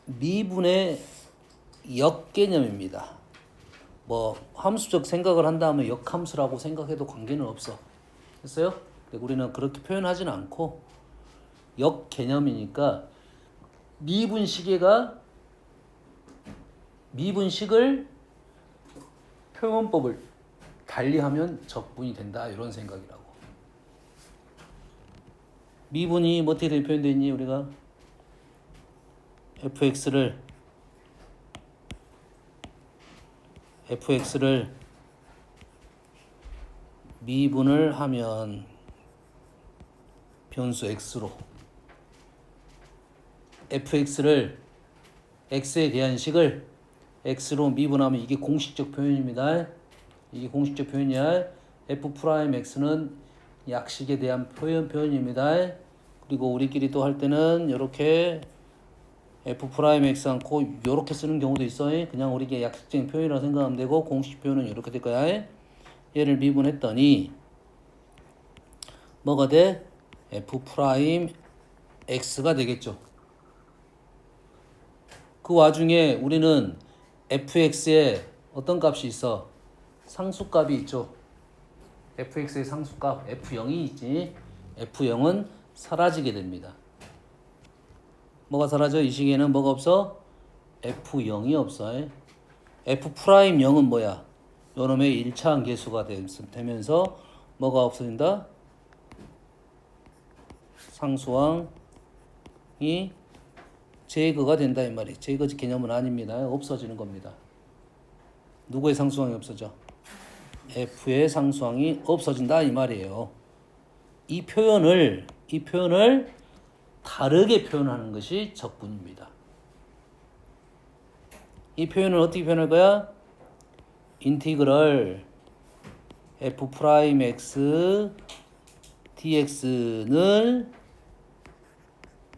미분의 역개념입니다. 뭐 함수적 생각을 한다면 역함수라고 생각해도 관계는 없어. 됐어요? 근데 우리는 그렇게 표현하지는 않고 역개념이니까 미분식을 표현법을 달리하면 적분이 된다 이런 생각이라고. 미분이 뭐 어떻게 표현되어 있니? 우리가 fx를 미분을 하면 변수 x로 fx를 x에 대한 식을 x로 미분하면 이게 공식적 표현입니다. 이게 공식적 표현이야. f'x는 약식에 대한 표현입니다. 그리고 우리끼리 또 할 때는 이렇게 f'x 않고 이렇게 쓰는 경우도 있어. 그냥 우리게 약식적인 표현이라고 생각하면 되고 공식 표현은 이렇게 될 거야. 얘를 미분했더니 뭐가 돼? f'x가 되겠죠. 그 와중에 우리는 fx에 어떤 값이 있어? 상수값이 있죠. fx의 상수값 f0이 있지. f0은 사라지게 됩니다. 뭐가 사라져? 이 시기에는 뭐가 없어? f0이 없어. f'0은 뭐야? 요놈의 1차항 계수가 되면서 뭐가 없어진다? 상수항이 제거가 된다 이 말이에요. 제거 개념은 아닙니다. 없어지는 겁니다. 누구의 상수항이 없어져? f의 상수항이 없어진다 이 말이에요. 이 표현을 다르게 표현하는 것이 적분입니다. 이 표현을 어떻게 표현할 거야? 인티그럴 f'x dx는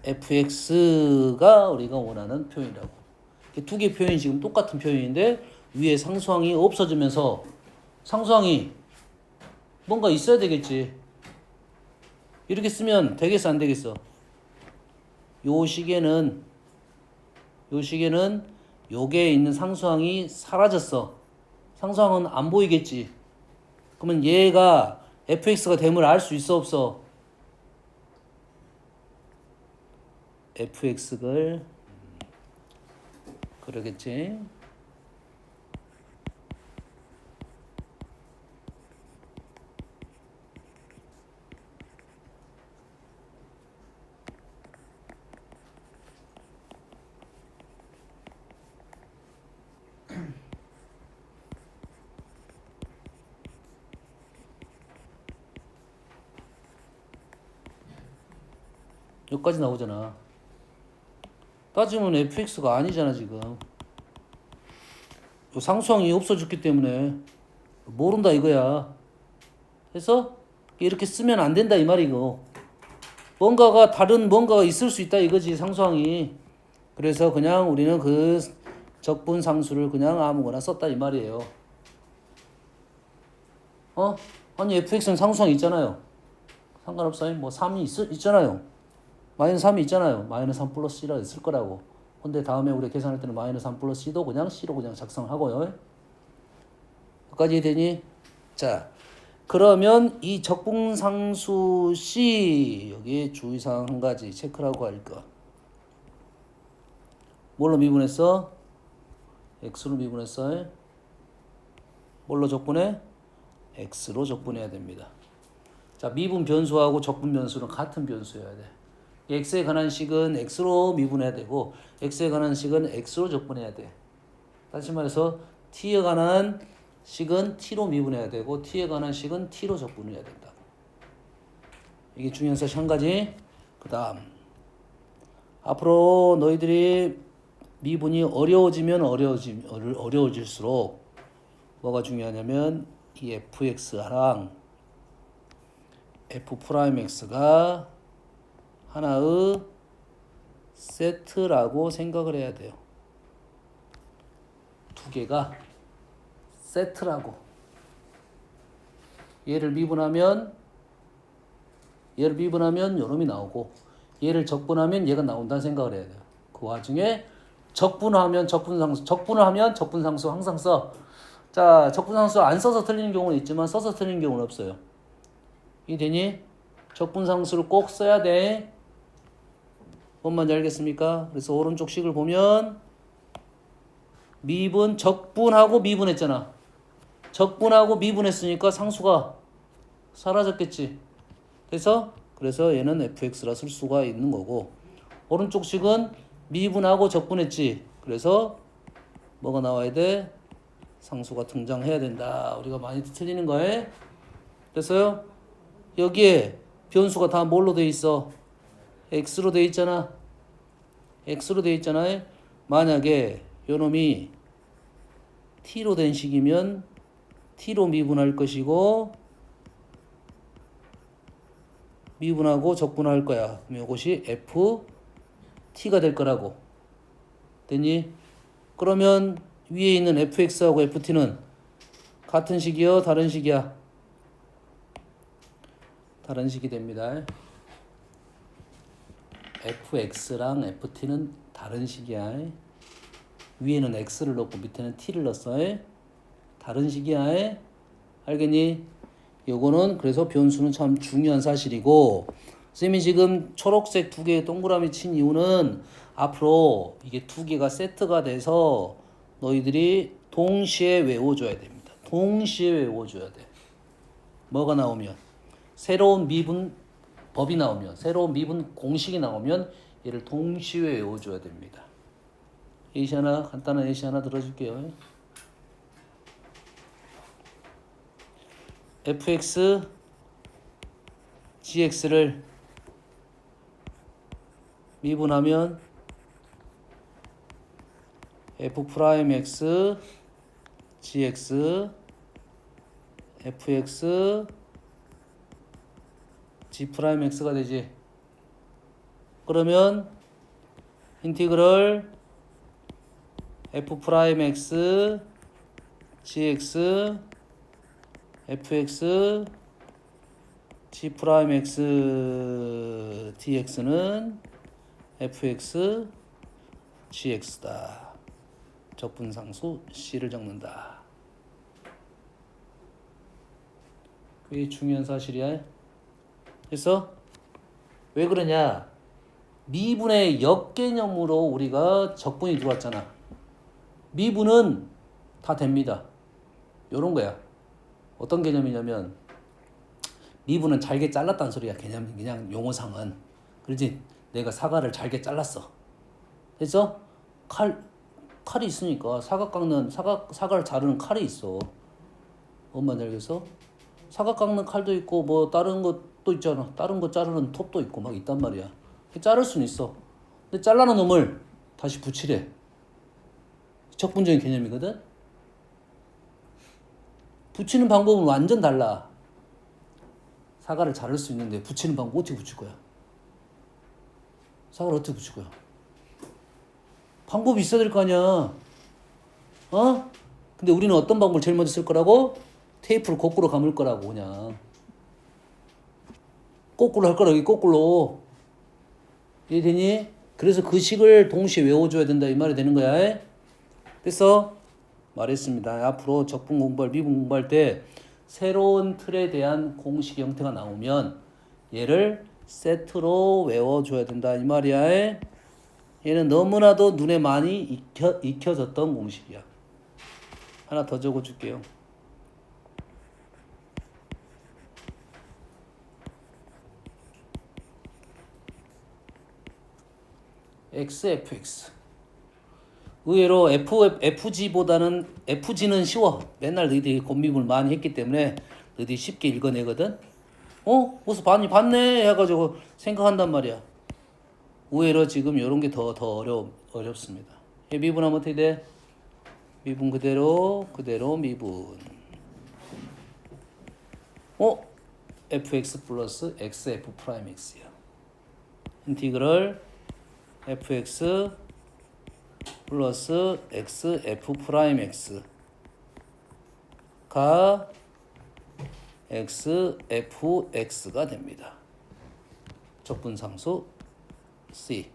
fx가 우리가 원하는 표현이라고. 두 개 표현이 지금 똑같은 표현인데 위에 상수항이 없어지면서 상수항이 뭔가 있어야 되겠지. 이렇게 쓰면 되겠어 안 되겠어? 요 시계는 요게 있는 상수항이 사라졌어. 상수항은 안 보이겠지. 그러면 얘가 fx가 됨을 알 수 있어 없어? fx를 그러겠지. 여기까지 나오잖아. 따지면 fx가 아니잖아 지금. 상수항이 없어졌기 때문에 모른다 이거야. 그래서 이렇게 쓰면 안 된다 이 말이고. 뭔가가 다른 뭔가가 있을 수 있다 이거지 상수항이. 그래서 그냥 우리는 그 적분 상수를 그냥 아무거나 썼다 이 말이에요. 아니 fx는 상수항이 있잖아요. 상관없어요. 뭐 3이 있잖아요. 마이너스 3이 있잖아요. 마이너스 3 플러스 C라 있을 거라고. 근데 다음에 우리 계산할 때는 마이너스 3 플러스 C도 그냥 C로 그냥 작성하고요. 여기까지 되니? 자, 그러면 이 적분상수 C 여기 주의사항 한 가지 체크라고 할 거. 뭘로 미분했어? X로 미분했어. 뭘로 적분해? X로 적분해야 됩니다. 자, 미분 변수하고 적분 변수는 같은 변수여야 돼. x에 관한 식은 x로 미분해야 되고 x에 관한 식은 x로 적분해야 돼. 다시 말해서 t에 관한 식은 t로 미분해야 되고 t에 관한 식은 t로 적분해야 된다. 이게 중요한 사실 한 가지. 그 다음 앞으로 너희들이 미분이 어려워지면 어려워질수록 뭐가 중요하냐면 이 fx랑 f'x가 하나의 세트라고 생각을 해야 돼요. 두 개가 세트라고. 얘를 미분하면 요놈이 나오고 얘를 적분하면 얘가 나온다는 생각을 해야 돼요. 그 와중에 적분하면 적분상수, 적분을 하면 적분상수 항상 써. 자, 적분상수 안 써서 틀리는 경우는 있지만 써서 틀리는 경우는 없어요. 이해되니? 적분상수를 꼭 써야 돼. 뭔 말인지 알겠습니까? 그래서 오른쪽 식을 보면 미분, 적분하고 미분했잖아. 적분하고 미분했으니까 상수가 사라졌겠지. 그래서 얘는 fx라 쓸 수가 있는 거고, 오른쪽 식은 미분하고 적분했지. 그래서 뭐가 나와야 돼? 상수가 등장해야 된다. 우리가 많이 틀리는 거에. 됐어요? 여기에 변수가 다 뭘로 돼 있어? x로 돼 있잖아. x로 돼 있잖아요. 만약에 요놈이 t로 된 식이면 t로 미분할 것이고 미분하고 적분할 거야. 그럼 이것이 ft가 될 거라고. 됐니? 그러면 위에 있는 fx하고 ft는 같은 식이요? 다른 식이야? 다른 식이 됩니다. fx랑 ft는 다른 식이야. 위에는 x를 넣고 밑에는 t를 넣었어. 다른 식이야. 알겠니? 요거는 그래서 변수는 참 중요한 사실이고, 쌤이 지금 초록색 두 개의 동그라미 친 이유는 앞으로 이게 두 개가 세트가 돼서 너희들이 동시에 외워줘야 됩니다. 동시에 외워줘야 돼. 뭐가 나오면? 새로운 미분 법이 나오면, 새로운 미분 공식이 나오면 얘를 동시에 외워줘야 됩니다. 예시 하나, 간단한 예시 하나 들어줄게요. fx, gx를 미분하면 f'x, gx, fx, g'x가 되지. 그러면 인티그럴 f'x, gx, fx, g'x, dx는 fx, gx다. 적분상수 c를 적는다. 그게 중요한 사실이야. 그래서 왜 그러냐? 미분의 역개념으로 우리가 적분이 들어왔잖아. 미분은 다 됩니다. 요런 거야. 어떤 개념이냐면 미분은 잘게 잘랐다는 소리야. 개념 그냥 용어상은. 그렇지? 내가 사과를 잘게 잘랐어. 그래서 칼이 있으니까 사과를 자르는 칼이 있어. 엄마는 알겠어? 사과 깎는 칼도 있고 뭐 다른 것도 있잖아. 다른 거 자르는 톱도 있고 막 있단 말이야. 자를 수는 있어. 근데 잘라놓은 놈을 다시 붙이래. 적분적인 개념이거든. 붙이는 방법은 완전 달라. 사과를 자를 수 있는데 붙이는 방법 어떻게 붙일 거야? 사과를 어떻게 붙일 거야? 방법이 있어야 될 거 아니야. 어? 근데 우리는 어떤 방법을 제일 먼저 쓸 거라고? 테이프를 거꾸로 감을 거라고. 그냥 거꾸로 할 거라고. 거꾸로. 이해되니? 그래서 그 식을 동시에 외워줘야 된다 이 말이 되는 거야. 그래서 말했습니다. 앞으로 적분 공부할, 미분 공부할 때 새로운 틀에 대한 공식 형태가 나오면 얘를 세트로 외워줘야 된다 이 말이야. 얘는 너무나도 눈에 많이 익혀졌던 공식이야. 하나 더 적어줄게요. xfx. 의외로 fg보다는 fg는 쉬워. 맨날 너희들이 곱미분을 많이 했기 때문에 너희들이 쉽게 읽어내거든. 무슨 많이 봤네 해가지고 생각한단 말이야. 의외로 지금 이런 게 더 어렵습니다. 미분하면 어떻게 돼? 미분 그대로 미분. fx 플러스 xf 프라임 x야. 인티그럴 fx 플러스 xf 프라임 x가 xfx가 됩니다. 적분상수 C.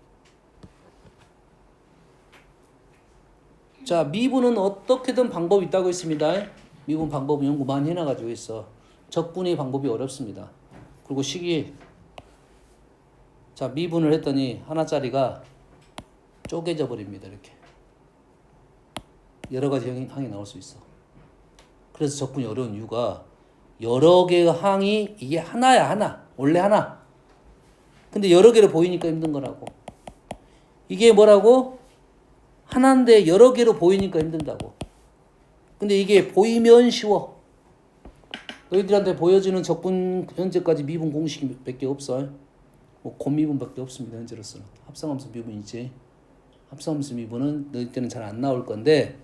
자, 미분은 어떻게든 방법이 있다고 했습니다. 미분 방법은 연구 많이 해놔가지고 있어. 적분의 방법이 어렵습니다. 그리고 식이 자 미분을 했더니 하나짜리가 쪼개져 버립니다. 이렇게 여러 가지 항이 나올 수 있어. 그래서 적분이 어려운 이유가 여러 개의 항이 이게 하나야 하나. 원래 하나. 근데 여러 개로 보이니까 힘든 거라고. 이게 뭐라고? 하나인데 여러 개로 보이니까 힘들다고. 근데 이게 보이면 쉬워. 너희들한테 보여지는 적분 현재까지 미분 공식이 몇 개 없어. 뭐 곱미분밖에 없습니다. 현재로서는. 합성함수 미분이지. 합성함수 미분은 너희 때는 잘 안 나올 건데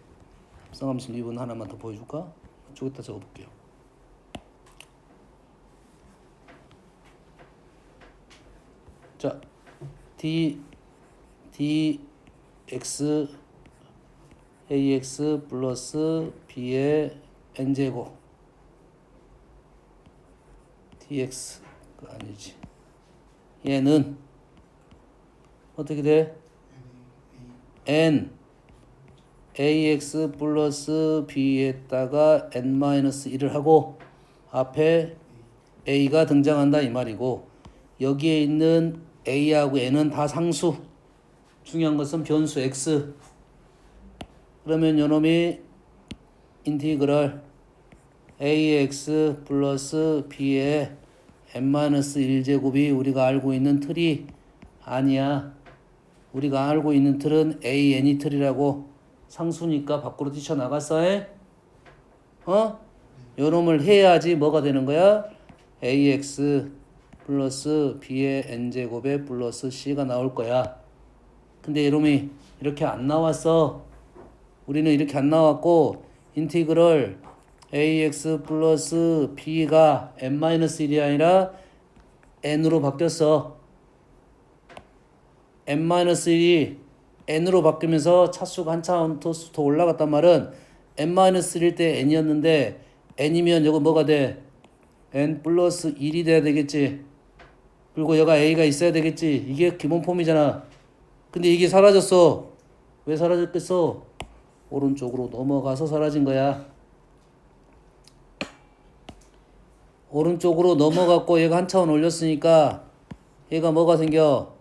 합성함수 미분 하나만 더 보여줄까? 저기다 적어볼게요. 자, dx ax 플러스 b의 n제곱 dx가 아니지. 얘는 어떻게 돼? n ax 플러스 b에다가 n-1을 하고 앞에 a가 등장한다 이 말이고 여기에 있는 a하고 n은 다 상수. 중요한 것은 변수 x. 그러면 요놈이 인티그럴 ax 플러스 b의 n-1제곱이 우리가 알고 있는 틀이 아니야. 우리가 알고 있는 틀은 an이 틀이라고. 상수니까 밖으로 뛰쳐나갔어. 요놈을 해야지 뭐가 되는 거야? ax 플러스 b의 n제곱에 플러스 c가 나올 거야. 근데 이놈이 이렇게 안 나왔어. 우리는 이렇게 안 나왔고 인티그럴 ax 플러스 b가 n-1이 아니라 n으로 바뀌었어. n-1이 n으로 바뀌면서 차수가 한 차원 더 올라갔단 말은 n-1일 때 n이었는데 n이면 이거 뭐가 돼? n 플러스 1이 돼야 되겠지. 그리고 여기가 a가 있어야 되겠지. 이게 기본 폼이잖아. 근데 이게 사라졌어. 왜 사라졌겠어? 오른쪽으로 넘어가서 사라진 거야. 오른쪽으로 넘어갔고 얘가 한 차원 올렸으니까 얘가 뭐가 생겨?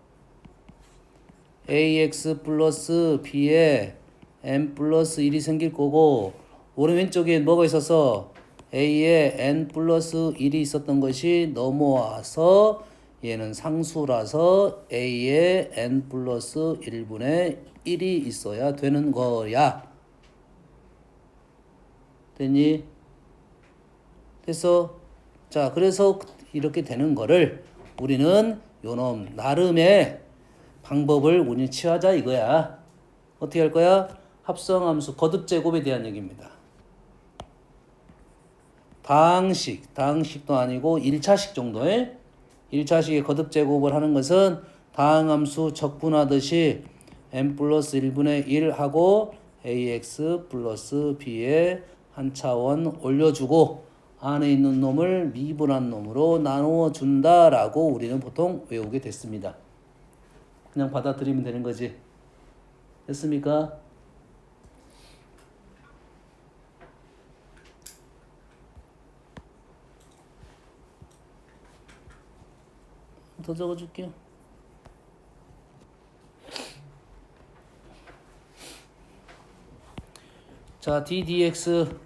ax 플러스 b에 n 플러스 1이 생길 거고 오른 왼쪽에 뭐가 있었어? a에 n 플러스 1이 있었던 것이 넘어와서 얘는 상수라서 a에 n 플러스 1분의 1이 있어야 되는 거야. 됐니? 됐어? 자, 그래서 이렇게 되는 거를 우리는 요놈 나름의 방법을 우리는 취하자 이거야. 어떻게 할 거야? 합성함수 거듭제곱에 대한 얘기입니다. 다항식도 아니고 1차식 정도에 1차식의 거듭제곱을 하는 것은 다항함수 적분하듯이 n 플러스 1분의 1 하고 ax 플러스 b에 한 차원 올려주고 안에 있는 놈을 미분한 놈으로 나누어 준다라고 우리는 보통 외우게 됐습니다. 그냥 받아들이면 되는 거지. 됐습니까? 더 적어줄게요. 자, ddx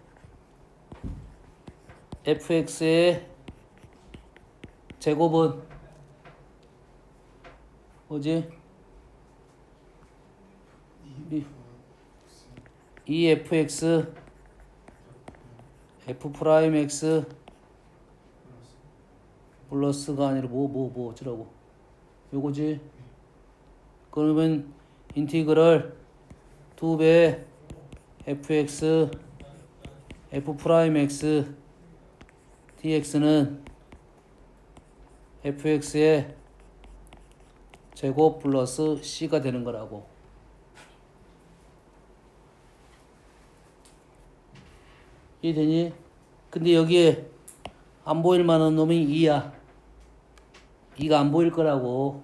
fx의 제곱은 뭐지? 2fx f 프라임 x 플러스가 아니라 뭐 어쩌라고 요거지. 그러면 인티그럴 2배 fx f 프라임 x dx는 fx의 제곱 플러스 c가 되는 거라고. 이해되니? 근데 여기에 안 보일 만한 놈이 2야. 2가 안 보일 거라고.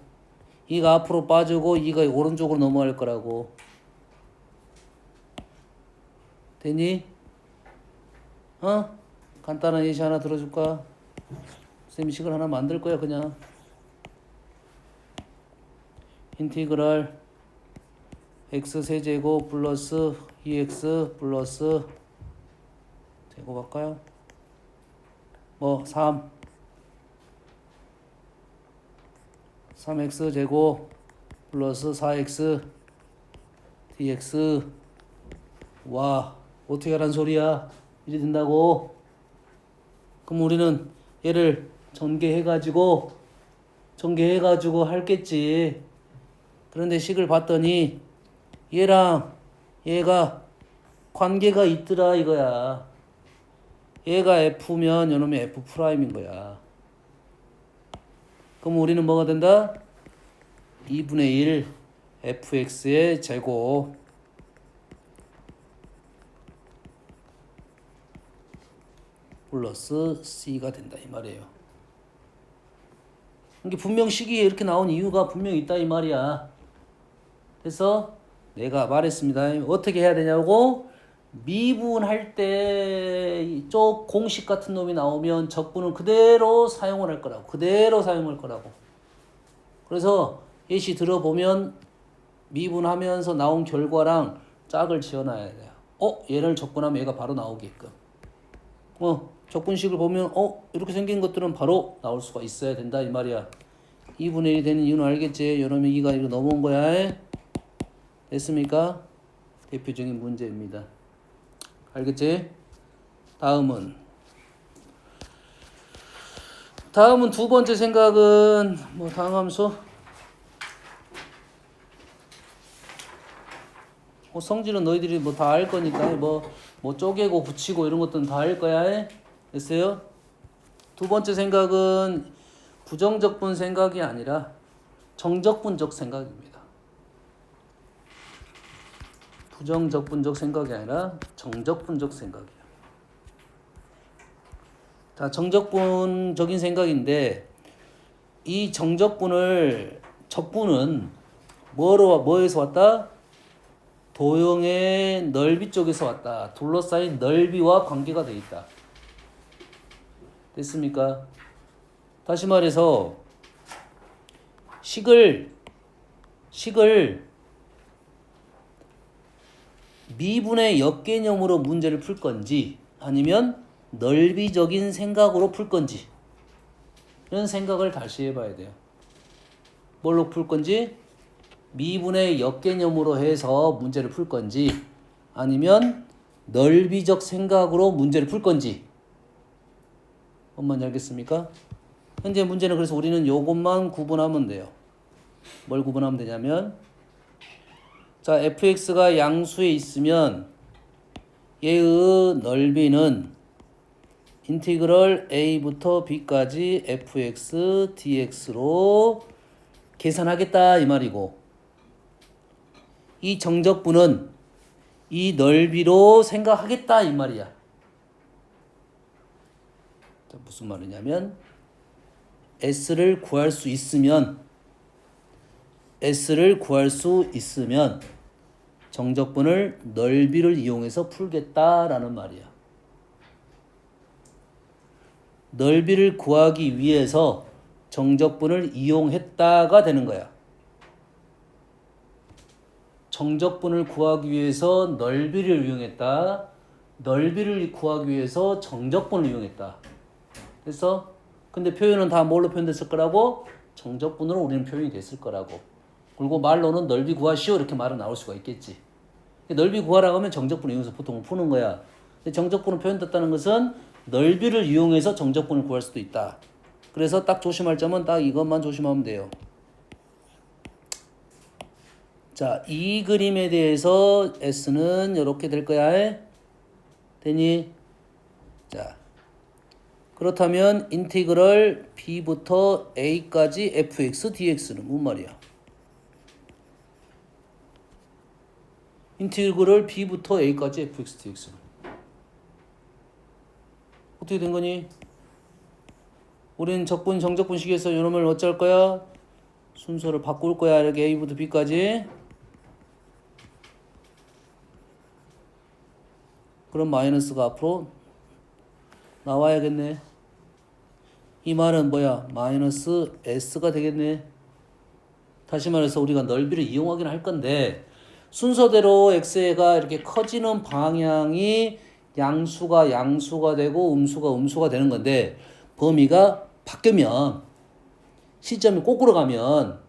2가 앞으로 빠지고 2가 오른쪽으로 넘어갈 거라고. 됐니? 간단한 예시 하나 들어줄까? 쌤이 식을 하나 만들 거야 그냥. 인티그랄 x 세제곱 플러스 2x 플러스 제곱할까요? 3x 제곱 플러스 4x dx. 와, 어떻게 하란 소리야? 이래 된다고? 그럼 우리는 얘를 전개해가지고 할겠지. 그런데 식을 봤더니 얘랑 얘가 관계가 있더라 이거야. 얘가 F면 요놈이 F'인 거야. 그럼 우리는 뭐가 된다? 2분의 1 fx의 제곱 플러스 c가 된다 이 말이에요. 이게 분명 식이 이렇게 나온 이유가 분명히 있다 이 말이야. 그래서 내가 말했습니다. 어떻게 해야 되냐고? 미분할 때 이쪽 공식 같은 놈이 나오면 적분은 그대로 사용을 할 거라고. 그래서 예시 들어보면 미분하면서 나온 결과랑 짝을 지어놔야 돼요. 얘를 적분하면 얘가 바로 나오게끔. 적분식을 보면 이렇게 생긴 것들은 바로 나올 수가 있어야 된다 이 말이야. 2분의 1이 되는 이유는 알겠지? 요놈의 2가 이렇게 넘어온 거야. 됐습니까? 대표적인 문제입니다. 알겠지? 다음은 두 번째 생각은 다항함수? 성질은 너희들이 다 알 거니까 쪼개고 붙이고 이런 것들은 다 알 거야. 됐어요? 두 번째 생각은 부정적분 생각이 아니라 정적분적 생각입니다. 부정적분적 생각이 아니라 정적분적 생각이에요. 자, 정적분적인 생각인데 이 적분은 뭐에서 왔다? 도형의 넓이 쪽에서 왔다. 둘러싸인 넓이와 관계가 돼 있다. 됐습니까? 다시 말해서 식을 미분의 역개념으로 문제를 풀 건지 아니면 넓이적인 생각으로 풀 건지 이런 생각을 다시 해봐야 돼요. 뭘로 풀 건지 미분의 역개념으로 해서 문제를 풀 건지 아니면 넓이적 생각으로 문제를 풀 건지 뭔 알겠습니까? 현재 문제는 그래서 우리는 요것만 구분하면 돼요. 뭘 구분하면 되냐면 자, fx가 양수에 있으면 얘의 넓이는 인티그럴 a부터 b까지 fx dx로 계산하겠다 이 말이고 이 정적분은 이 넓이로 생각하겠다 이 말이야. 자, 무슨 말이냐면 s를 구할 수 있으면 정적분을 넓이를 이용해서 풀겠다라는 말이야. 넓이를 구하기 위해서 정적분을 이용했다가 되는 거야. 정적분을 구하기 위해서 넓이를 이용했다. 넓이를 구하기 위해서 정적분을 이용했다. 됐어? 근데 표현은 다 뭘로 표현됐을 거라고? 정적분으로 우리는 표현이 됐을 거라고. 그리고 말로는 넓이 구하시오 이렇게 말은 나올 수가 있겠지. 넓이 구하라고 하면 정적분을 이용해서 보통 푸는 거야. 근데 정적분으로 표현됐다는 것은 넓이를 이용해서 정적분을 구할 수도 있다. 그래서 딱 조심할 점은 딱 이것만 조심하면 돼요. 자, 이 그림에 대해서 S는 이렇게 될 거야. 되니? 자, 그렇다면 인티그럴 B부터 A까지 fx dx는 뭔 말이야? 인티그럴 B부터 A까지 fx dx는 어떻게 된 거니? 우린 정적분식에서 이놈을 어쩔 거야? 순서를 바꿀 거야. 이렇게 A부터 B까지. 그럼 마이너스가 앞으로 나와야겠네. 이 말은 뭐야? 마이너스 s가 되겠네. 다시 말해서 우리가 넓이를 이용하긴 할 건데 순서대로 x가 이렇게 커지는 방향이 양수가 되고 음수가 되는 건데 범위가 바뀌면 시점이 거꾸로 가면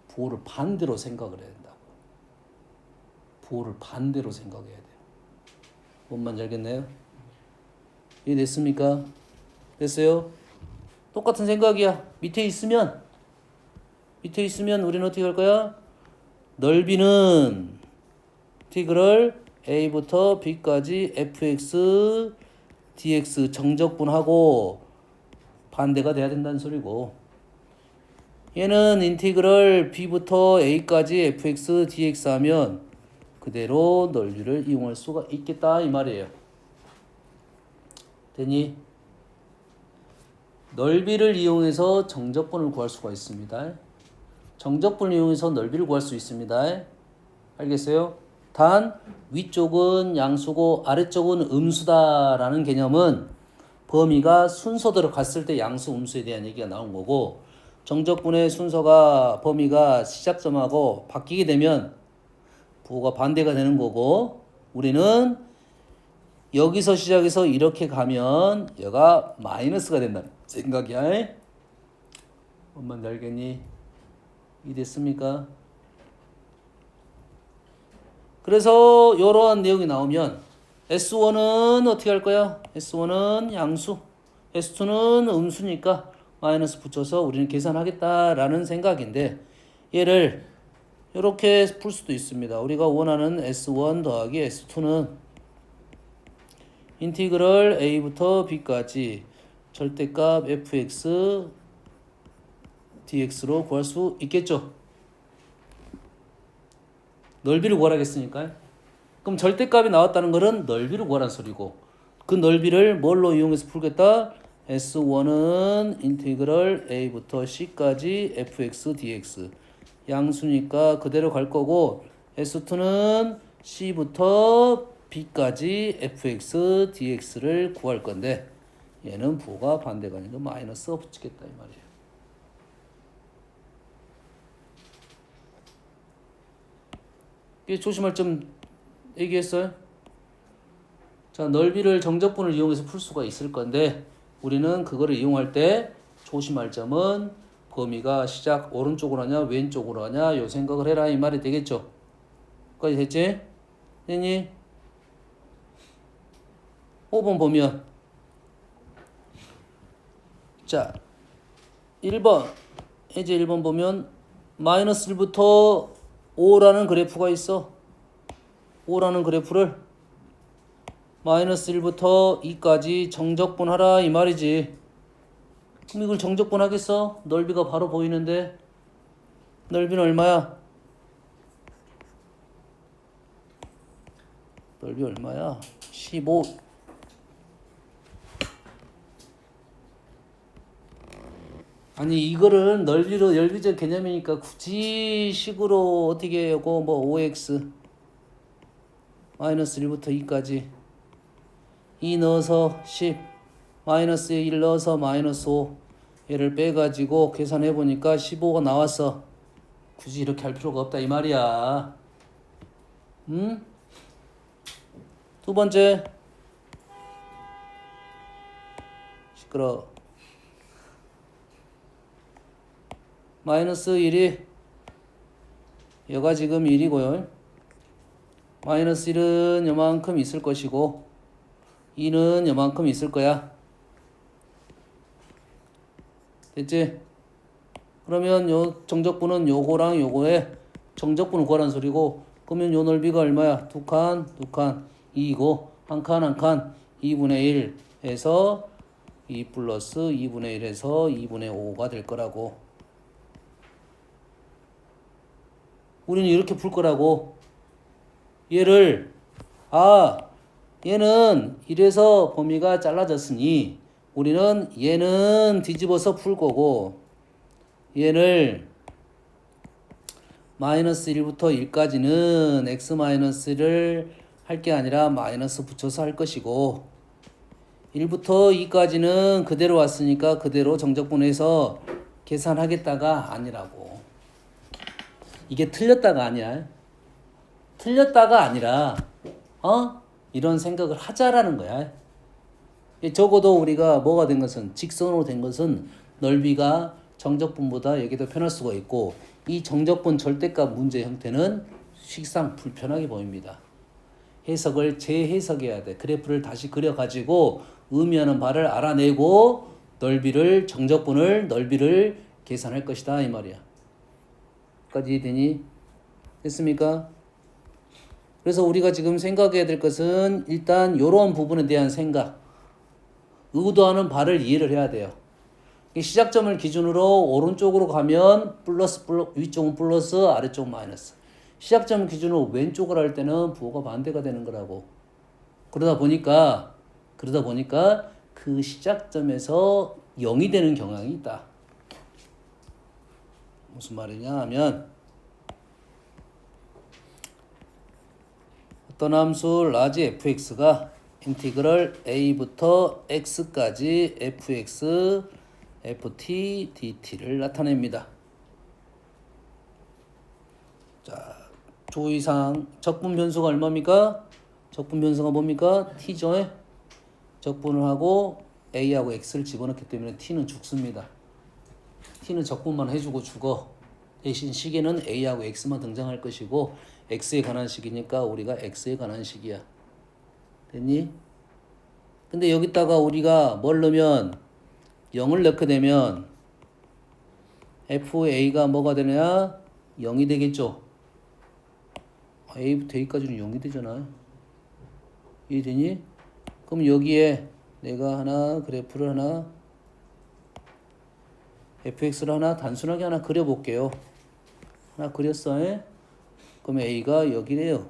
부호를 반대로 생각을 해야 된다고. 부호를 반대로 생각해야 돼요. 뭔 말인지 알겠나요? 이해됐습니까? 됐어요? 똑같은 생각이야. 밑에 있으면 우리는 어떻게 할 거야? 넓이는 인티그럴 a부터 b까지 fx dx 정적분하고 반대가 돼야 된다는 소리고, 얘는 인티그럴 b부터 a까지 fx dx 하면 그대로 넓이를 이용할 수가 있겠다 이 말이에요. 되니? 넓이를 이용해서 정적분을 구할 수가 있습니다. 정적분을 이용해서 넓이를 구할 수 있습니다. 알겠어요? 단 위쪽은 양수고 아래쪽은 음수다라는 개념은 범위가 순서대로 갔을 때 양수 음수에 대한 얘기가 나온 거고, 정적분의 순서가 범위가 시작점하고 바뀌게 되면 부호가 반대가 되는 거고, 우리는 여기서 시작해서 이렇게 가면 얘가 마이너스가 된다는 생각이야. 엄마 알겠니? 이해됐습니까? 그래서 이러한 내용이 나오면 S1은 어떻게 할 거야? S1은 양수, S2는 음수니까 마이너스 붙여서 우리는 계산하겠다라는 생각인데, 얘를 이렇게 풀 수도 있습니다. 우리가 원하는 S1 더하기 S2는 인티그럴 a부터 b까지 절대값 fx dx로 구할 수 있겠죠. 넓이를 구하라겠으니까. 그럼 절대값이 나왔다는 것은 넓이를 구하라는 소리고, 그 넓이를 뭘로 이용해서 풀겠다? S1은 인티그럴 a부터 c까지 fx dx 양수니까 그대로 갈 거고, S2는 c부터 b까지 fx dx를 구할 건데, 얘는 부호가 반대가 아니라 마이너스가 붙이겠다 이 말이에요. 조심할 점 얘기했어요. 자, 넓이를 정적분을 이용해서 풀 수가 있을 건데, 우리는 그거를 이용할 때 조심할 점은 범위가 시작 오른쪽으로 하냐 왼쪽으로 하냐 요 생각을 해라 이 말이 되겠죠. 까지 됐지? 됐니? 5번 보면, 자 1번 이제 1번 보면 마이너스 1부터 5라는 그래프가 있어. 5라는 그래프를 마이너스 1부터 2까지 정적분하라 이 말이지. 그럼 이걸 정적분하겠어? 넓이가 바로 보이는데. 넓이는 얼마야? 넓이 얼마야? 15. 아니 이거를 넓이적 개념이니까 굳이 식으로 어떻게 하고 뭐 5x 마이너스 1부터 2까지 2 넣어서 10 마이너스 1 넣어서 마이너스 5 얘를 빼가지고 계산해보니까 15가 나왔어. 굳이 이렇게 할 필요가 없다 이 말이야. 응? 두 번째, 시끄러. 마이너스 1이 얘가 지금 1이고요. 마이너스 1은 요만큼 있을 것이고 2는 요만큼 있을 거야. 됐지? 그러면 요 정적분은 요거랑 요거에 정적분을 구하라는 소리고, 그러면 요 넓이가 얼마야? 두 칸 2이고 한 칸 2분의 1 해서 2 플러스 2분의 1 해서 2분의 5가 될 거라고. 우리는 이렇게 풀 거라고. 얘를 얘는 이래서 범위가 잘라졌으니 우리는 얘는 뒤집어서 풀 거고, 얘를 마이너스 1부터 1까지는 x 마이너스 1을 할 게 아니라 마이너스 붙여서 할 것이고 1부터 2까지는 그대로 왔으니까 그대로 정적분해서 계산하겠다가 아니라고. 이게 틀렸다가 아니야. 틀렸다가 아니라 이런 생각을 하자라는 거야. 적어도 우리가 뭐가 된 것은 직선으로 된 것은 넓이가 정적분보다 여기 더 편할 수가 있고 이 정적분 절대값 문제 형태는 식상 불편하게 보입니다. 해석을 재해석해야 돼. 그래프를 다시 그려가지고 의미하는 바를 알아내고 정적분을 넓이를 계산할 것이다 이 말이야. 까지 이해되니? 됐습니까? 그래서 우리가 지금 생각해야 될 것은 일단 이런 부분에 대한 생각, 의도하는 바를 이해를 해야 돼요. 시작점을 기준으로 오른쪽으로 가면 플러스, 위쪽은 플러스, 아래쪽은 마이너스. 시작점 기준으로 왼쪽을 할 때는 부호가 반대가 되는 거라고. 그러다 보니까 그 시작점에서 0이 되는 경향이 있다. 무슨 말이냐 하면 어떤 함수 라지 fx가 인티그럴 a부터 x까지 fx, ft, dt를 나타냅니다. 자, 조이상 적분 변수가 얼마입니까? 적분 변수가 뭡니까? t죠. 적분을 하고 a하고 x를 집어넣기 때문에 t는 죽습니다. t는 적분만 해주고 죽어. 대신 식에는 a하고 x만 등장할 것이고 x에 관한 식이니까 우리가 x에 관한 식이야. 됐니? 근데 여기다가 우리가 뭘 넣으면 0을 넣게 되면 fa가 뭐가 되냐? 0이 되겠죠. a부터 a까지는 0이 되잖아. 이해되니? 그럼 여기에 내가 하나 그래프를 하나 fx를 하나 단순하게 하나 그려볼게요. 하나 그렸어. 그럼 a가 여기래요.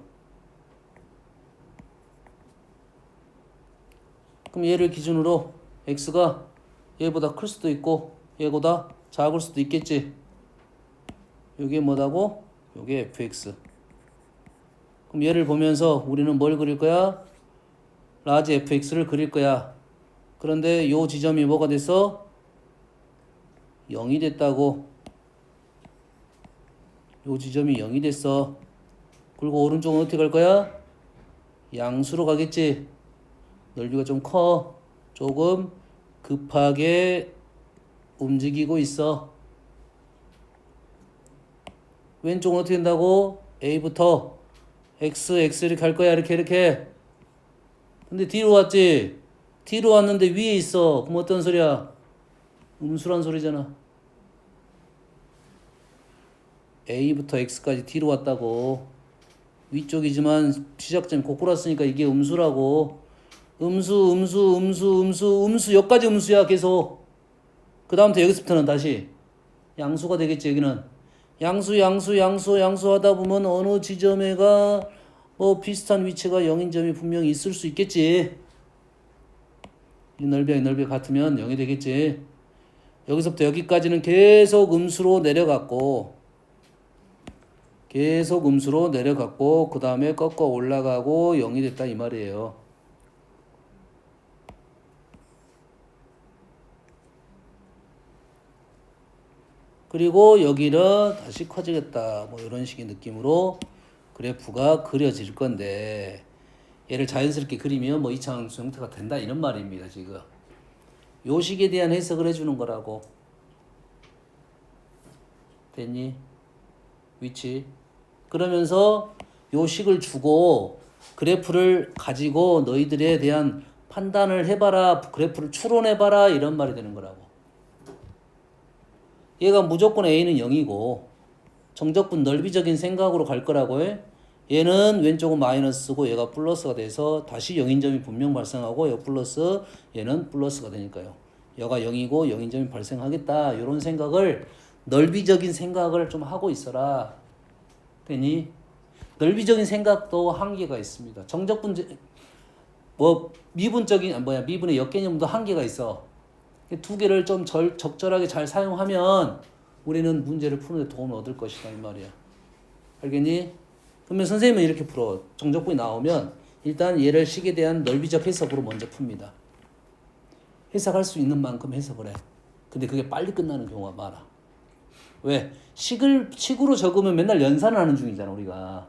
그럼 얘를 기준으로 x가 얘보다 클 수도 있고 얘보다 작을 수도 있겠지. 이게 뭐다고? 이게 fx. 그럼 얘를 보면서 우리는 뭘 그릴 거야? 라지 fx를 그릴 거야. 그런데 요 지점이 뭐가 됐어? 0이 됐다고. 요 지점이 0이 됐어. 그리고 오른쪽은 어떻게 갈 거야? 양수로 가겠지. 넓이가 좀 커. 조금 급하게 움직이고 있어. 왼쪽은 어떻게 된다고? a부터 x 이렇게 갈 거야. 이렇게. 근데 뒤로 왔지? 뒤로 왔는데 위에 있어. 그럼 어떤 소리야? 음수란 소리잖아. a부터 x까지 뒤로 왔다고. 위쪽이지만 시작점이 거꾸로 왔으니까 이게 음수라고. 음수 여기까지 음수야 계속. 그 다음부터 여기서부터는 다시 양수가 되겠지. 여기는 양수 하다 보면 어느 지점에가 뭐 비슷한 위치가 0인 점이 분명히 있을 수 있겠지. 이 넓이가 같으면 0이 되겠지. 여기서부터 여기까지는 계속 음수로 내려갔고 그 다음에 꺾어 올라가고 0이 됐다 이 말이에요. 그리고 여기는 다시 커지겠다. 뭐 이런 식의 느낌으로 그래프가 그려질 건데 얘를 자연스럽게 그리면 뭐 이차함수 형태가 된다 이런 말입니다. 지금 요 식에 대한 해석을 해주는 거라고. 됐니? 위치. 그러면서 요 식을 주고 그래프를 가지고 너희들에 대한 판단을 해봐라. 그래프를 추론해봐라. 이런 말이 되는 거라고. 얘가 무조건 A는 0이고 정적분 넓이적인 생각으로 갈 거라고 해. 얘는 왼쪽은 마이너스고 얘가 플러스가 돼서 다시 0인 점이 분명 발생하고 얘 플러스 얘는 플러스가 되니까요. 얘가 0이고 0인 점이 발생하겠다. 이런 생각을 넓이적인 생각을 좀 하고 있어라. 되니? 넓이적인 생각도 한계가 있습니다. 정적분 미분의 역개념도 한계가 있어. 두 개를 좀 적절하게 잘 사용하면 우리는 문제를 푸는 데 도움을 얻을 것이다 이 말이야. 알겠니? 그러면 선생님은 이렇게 풀어. 정적분이 나오면 일단 얘를 식에 대한 넓이적 해석으로 먼저 풉니다. 해석할 수 있는 만큼 해석을 해. 근데 그게 빨리 끝나는 경우가 많아. 왜? 식으로 적으면 맨날 연산을 하는 중이잖아, 우리가.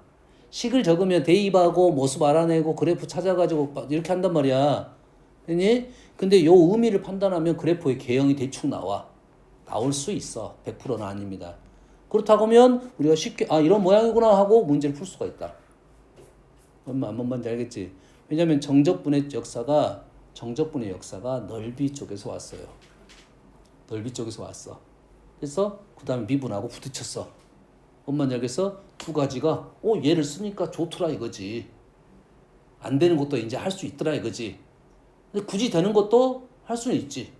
식을 적으면 대입하고 모습 알아내고 그래프 찾아가지고 이렇게 한단 말이야. 그니? 근데 요 의미를 판단하면 그래프의 개형이 대충 나올 수 있어. 100%는 아닙니다. 그렇다고 하면 우리가 쉽게 이런 모양이구나 하고 문제를 풀 수가 있다. 뭔지 알겠지? 왜냐면 정적분의 역사가 넓이 쪽에서 왔어요. 넓이 쪽에서 왔어. 그래서 그 다음에 미분하고 부딪혔어. 뭔지 알겠어? 두 가지가 얘를 쓰니까 좋더라 이거지. 안 되는 것도 이제 할 수 있더라 이거지. 근데 굳이 되는 것도 할 수는 있지.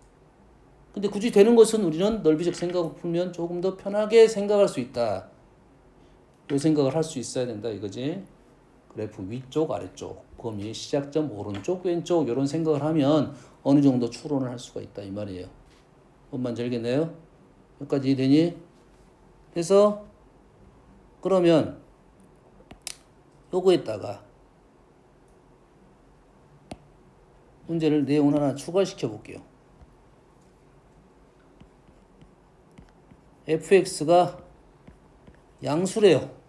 근데 굳이 되는 것은 우리는 넓이적 생각을 풀면 조금 더 편하게 생각할 수 있다. 이 생각을 할 수 있어야 된다 이거지. 그래프 위쪽 아래쪽 범위 시작점 오른쪽 왼쪽 이런 생각을 하면 어느 정도 추론을 할 수가 있다 이 말이에요. 뭔지 알겠네요? 여기까지 이해되니? 그래서 그러면 요거에다가 문제를 내용을 하나 추가시켜 볼게요. fx가 양수래요.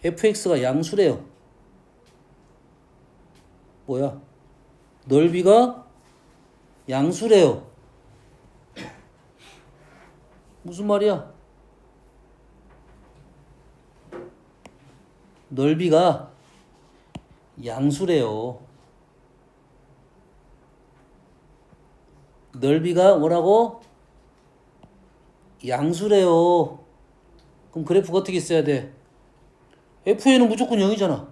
fx가 양수래요. 뭐야? 넓이가 양수래요. 무슨 말이야? 넓이가 양수래요. 넓이가 뭐라고? 양수래요. 그럼 그래프가 어떻게 있어야 돼? fn은 무조건 0이잖아.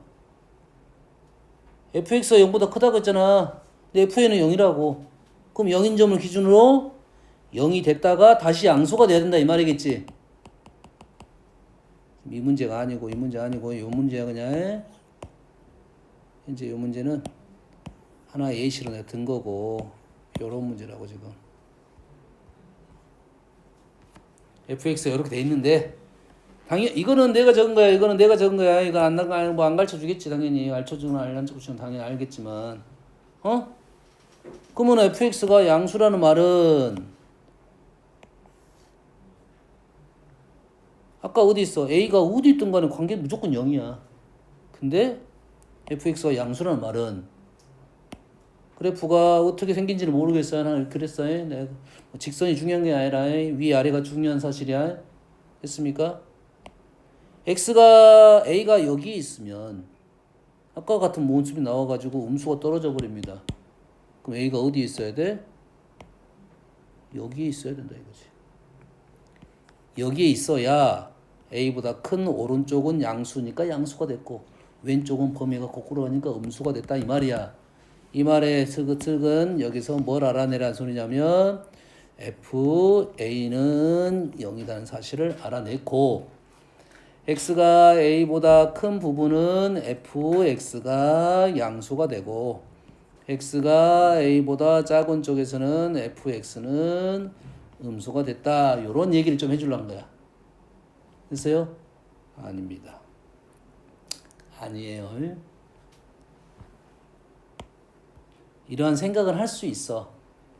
fx가 0보다 크다고 했잖아. 근데 fn은 0이라고. 그럼 0인 점을 기준으로 0이 됐다가 다시 양수가 돼야 된다 이 말이겠지. 이 문제가 아니고 이 문제 아니고 이 문제야 그냥. 현재 이 문제는 하나 예시로 내가 든 거고 요런 문제라고 지금. fx가 이렇게 돼 있는데 당연히 이거는 내가 적은 거야. 이거는 내가 적은 거야. 이거 안 가르쳐 주겠지 당연히. 알려주면 알려주면 당연히 알겠지만. 그러면 fx가 양수라는 말은 아까 어디 있어? a가 어디 있든 간에 관계 무조건 0이야. 근데 fx가 양수라는 말은 그래프가 어떻게 생긴지를 모르겠어요. 나 그랬어요. 내가 직선이 중요한 게 아니라 위아래가 중요한 사실이야. 됐습니까? a가 여기 있으면 아까 같은 모습이 나와가지고 음수가 떨어져 버립니다. 그럼 a가 어디에 있어야 돼? 여기에 있어야 된다 이거지. 여기에 있어야 a보다 큰 오른쪽은 양수니까 양수가 됐고 왼쪽은 범위가 거꾸로 가니까 음수가 됐다 이 말이야. 이 말의 특은 여기서 뭘 알아내라는 소리냐면 fa는 0이라는 사실을 알아냈고 x가 a보다 큰 부분은 fx가 양수가 되고 x가 a보다 작은 쪽에서는 fx는 음수가 됐다. 이런 얘기를 좀 해주려는 거야. 됐어요? 아닙니다. 아니에요. 이러한 생각을 할 수 있어.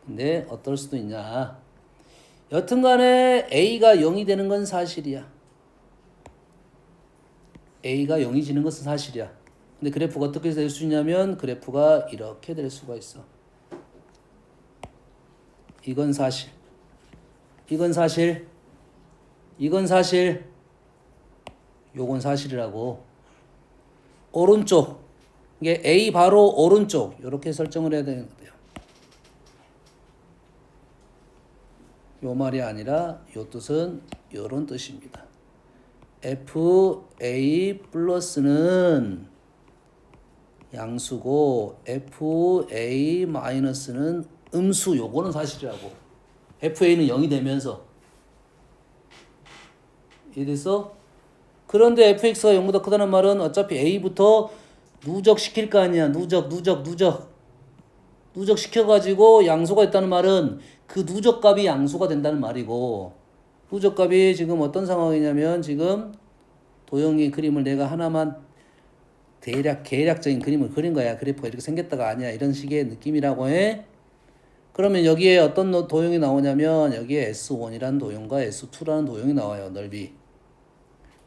근데 어떨 수도 있냐. 여튼간에 a가 0이 되는 건 사실이야. a가 0이 되는 것은 사실이야. 근데 그래프가 어떻게 될 수 있냐면 그래프가 이렇게 될 수가 있어. 이건 사실. 이건 사실. 이건 사실. 요건 사실이라고. 오른쪽. 이게 A 바로 오른쪽. 이렇게 설정을 해야 되는 거예요. 요 말이 아니라 요 뜻은 요런 뜻입니다. FA 플러스는 양수고 FA 마이너스는 음수. 요거는 사실이라고. FA는 0이 되면서. 이래서 그런데 fx가 0보다 크다는 말은 어차피 a부터 누적시킬 거 아니야. 누적 시켜가지고 양수가 있다는 말은 그 누적값이 양수가 된다는 말이고 누적값이 지금 어떤 상황이냐면 지금 도형의 그림을 내가 하나만 계략적인 그림을 그린 거야. 그래프가 이렇게 생겼다가 아니야. 이런 식의 느낌이라고 해. 그러면 여기에 어떤 도형이 나오냐면 여기에 S1이라는 도형과 S2라는 도형이 나와요. 넓이.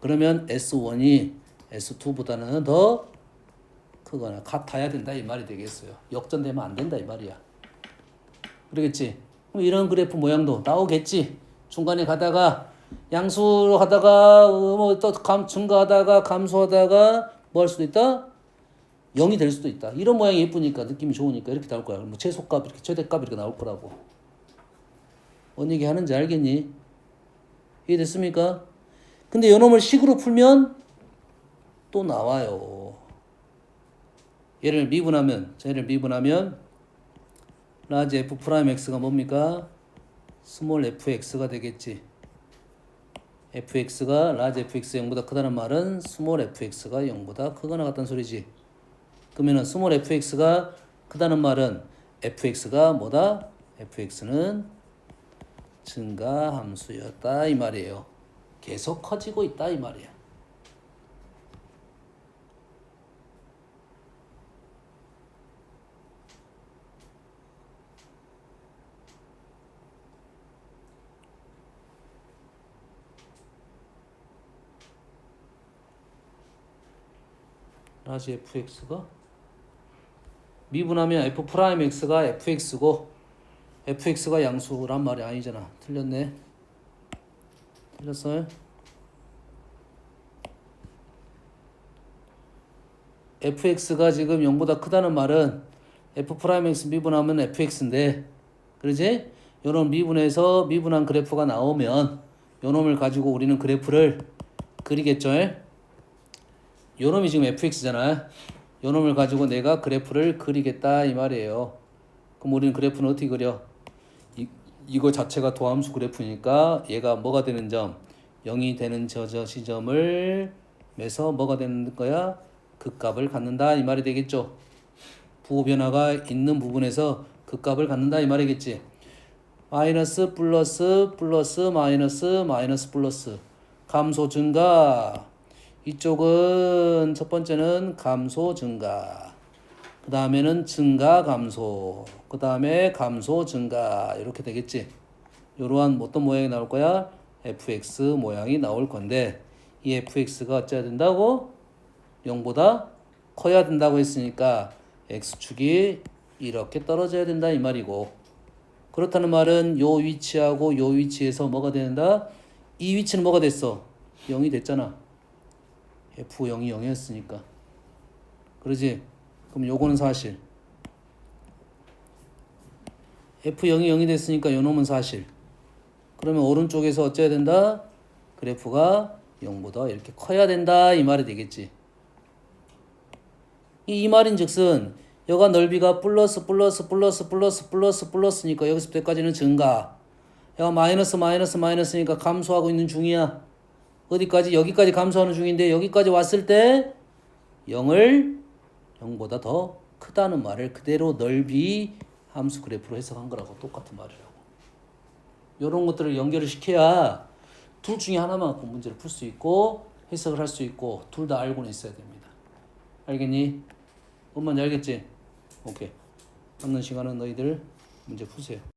그러면 S1이 S2보다는 더 크거나 같아야 된다 이 말이 되겠어요. 역전되면 안 된다 이 말이야. 그러겠지? 그럼 이런 그래프 모양도 나오겠지? 중간에 가다가 양수로 하다가 뭐또 증가하다가 감소하다가 뭐 할 수도 있다? 0이 될 수도 있다. 이런 모양이 예쁘니까 느낌이 좋으니까 이렇게 나올 거야. 뭐 최소값 이렇게 최대값 이렇게 나올 거라고. 뭔 얘기 하는지 알겠니? 이해됐습니까? 근데 요놈을 식으로 풀면 또 나와요. 얘를 미분하면 라지 f 프라임 x가 뭡니까? 스몰 fx가 되겠지. fx가 라지 fx 0보다 크다는 말은 스몰 fx가 0보다 크거나 같다는 소리지. 그러면은 스몰 fx가 크다는 말은 fx가 뭐다? fx는 증가 함수였다 이 말이에요. 계속 커지고 있다 이 말이야. 라지 fx가 미분하면 f 프라임 x가 fx고 fx가 양수란 말이 아니잖아. 틀렸네. 틀렸어요? fx가 지금 0보다 크다는 말은 f 프라임 x 미분하면 fx인데, 그러지? 요런 미분한 그래프가 나오면 요놈을 가지고 우리는 그래프를 그리겠죠? 요놈이 지금 fx잖아. 요놈을 가지고 내가 그래프를 그리겠다 이 말이에요. 그럼 우리는 그래프는 어떻게 그려? 이거 자체가 도함수 그래프니까 얘가 뭐가 되는 점? 0이 되는 저 시점을 매서 뭐가 되는 거야? 극값을 갖는다 이 말이 되겠죠. 부호 변화가 있는 부분에서 극값을 갖는다 이 말이겠지. 마이너스 플러스 플러스 마이너스 마이너스 플러스 감소 증가. 이쪽은 첫 번째는 감소 증가, 그 다음에는 증가 감소, 그 다음에 감소 증가 이렇게 되겠지. 이러한 어떤 모양이 나올 거야? fx 모양이 나올 건데 이 fx가 어째야 된다고? 0보다 커야 된다고 했으니까 x축이 이렇게 떨어져야 된다 이 말이고, 그렇다는 말은 요 위치하고 요 위치에서 뭐가 된다? 이 위치는 뭐가 됐어? 0이 됐잖아. F0이 0이었으니까. 그러지? 그럼 요거는 사실. F0이 0이 됐으니까 요 놈은 사실. 그러면 오른쪽에서 어째야 된다? 그래프가 0보다 이렇게 커야 된다 이 말이 되겠지. 이 말인즉슨 여가 넓이가 플러스니까 여기서부터 여기까지는 증가. 여가 마이너스니까 감소하고 있는 중이야. 어디까지? 여기까지 감소하는 중인데 여기까지 왔을 때 0보다 더 크다는 말을 그대로 넓이 함수 그래프로 해석한 거라고 똑같은 말이라고. 이런 것들을 연결을 시켜야 둘 중에 하나만 갖고 문제를 풀 수 있고 해석을 할 수 있고 둘 다 알고는 있어야 됩니다. 알겠니? 뭔 말인지 알겠지? 오케이. 남는 시간은 너희들 문제 푸세요.